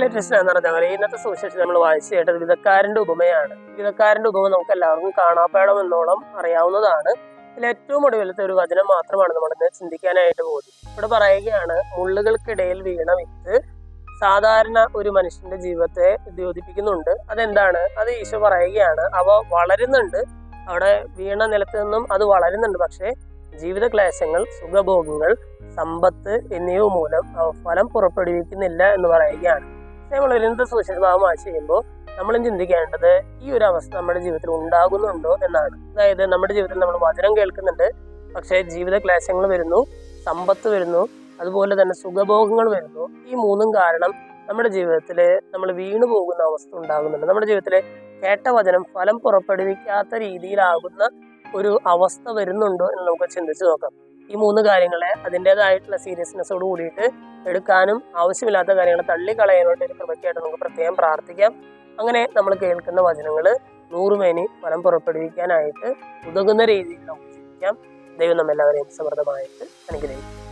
Latest എന്ന് പറഞ്ഞാൽ ഇന്നത്തെ സുവിശേഷം നമ്മൾ വായിച്ചു കേട്ടത് വിധക്കാരന്റെ ഉപമയാണ്. വിധക്കാരന്റെ ഉപമ നമുക്ക് എല്ലാവർക്കും കാണാപ്പാടം എന്നോളം അറിയാവുന്നതാണ്. ഇതിൽ ഏറ്റവും ഒടുവിലത്തെ ഒരു വചനം മാത്രമാണ് നമ്മളിന്ന് ചിന്തിക്കാനായിട്ട് പോകുന്നത്. ഇവിടെ പറയുകയാണ്, മുള്ളുകൾക്കിടയിൽ വീണ വിത്ത് സാധാരണ ഒരു മനുഷ്യന്റെ ജീവിതത്തെ ദ്യോതിപ്പിക്കുന്നുണ്ട്. അതെന്താണ്? അത് ഈശോ പറയുകയാണ്, അവ വളരുന്നുണ്ട്, അവിടെ വീണ നിലത്ത് നിന്നും അത് വളരുന്നുണ്ട്. പക്ഷേ ജീവിത ക്ലേശങ്ങൾ, സുഖഭോഗങ്ങൾ, സമ്പത്ത് എന്നിവ മൂലം ഫലം പുറപ്പെടുവിക്കുന്നില്ല എന്ന് പറയുകയാണ്. നമ്മൾ ഇന്നത്തെ സുവിശേഷ ഭാഗം വായിച്ചു ചെയ്യുമ്പോൾ നമ്മളും ചിന്തിക്കേണ്ടത് ഈ ഒരു അവസ്ഥ നമ്മുടെ ജീവിതത്തിൽ ഉണ്ടാകുന്നുണ്ടോ എന്നാണ്. അതായത് നമ്മുടെ ജീവിതത്തിൽ നമ്മൾ വചനം കേൾക്കുന്നുണ്ട്, പക്ഷേ ജീവിത ക്ലേശങ്ങൾ വരുന്നു, സമ്പത്ത് വരുന്നു, അതുപോലെ തന്നെ സുഖഭോഗങ്ങൾ വരുന്നു. ഈ മൂന്നും കാരണം നമ്മുടെ ജീവിതത്തിൽ നമ്മൾ വീണു പോകുന്ന അവസ്ഥ ഉണ്ടാകുന്നുണ്ട്. നമ്മുടെ ജീവിതത്തിൽ കേട്ട വചനം ഫലം പുറപ്പെടുവിക്കാത്ത രീതിയിലാകുന്ന ഒരു അവസ്ഥ വരുന്നുണ്ടോ എന്ന് നമുക്ക് ചിന്തിച്ചു നോക്കാം. ഈ മൂന്ന് കാര്യങ്ങളെ അതിൻ്റെതായിട്ടുള്ള സീരിയസ്നെസ്സോട് കൂടിയിട്ട് എടുക്കാനും ആവശ്യമില്ലാത്ത കാര്യങ്ങളെ തള്ളിക്കളയാനായിട്ട് ഒരു കൃപയ്ക്കായിട്ട് നമുക്ക് പ്രത്യേകം പ്രാർത്ഥിക്കാം. അങ്ങനെ നമ്മൾ കേൾക്കുന്ന വചനങ്ങൾ 100 മേനി ഫലം പുറപ്പെടുവിക്കാനായിട്ട് ഉതകുന്ന രീതിയിൽ നമുക്ക് ചിന്തിക്കാം. ദൈവം നമ്മെല്ലാവരെയും സമൃദ്ധമായിട്ട് അനുഗ്രഹിക്കും.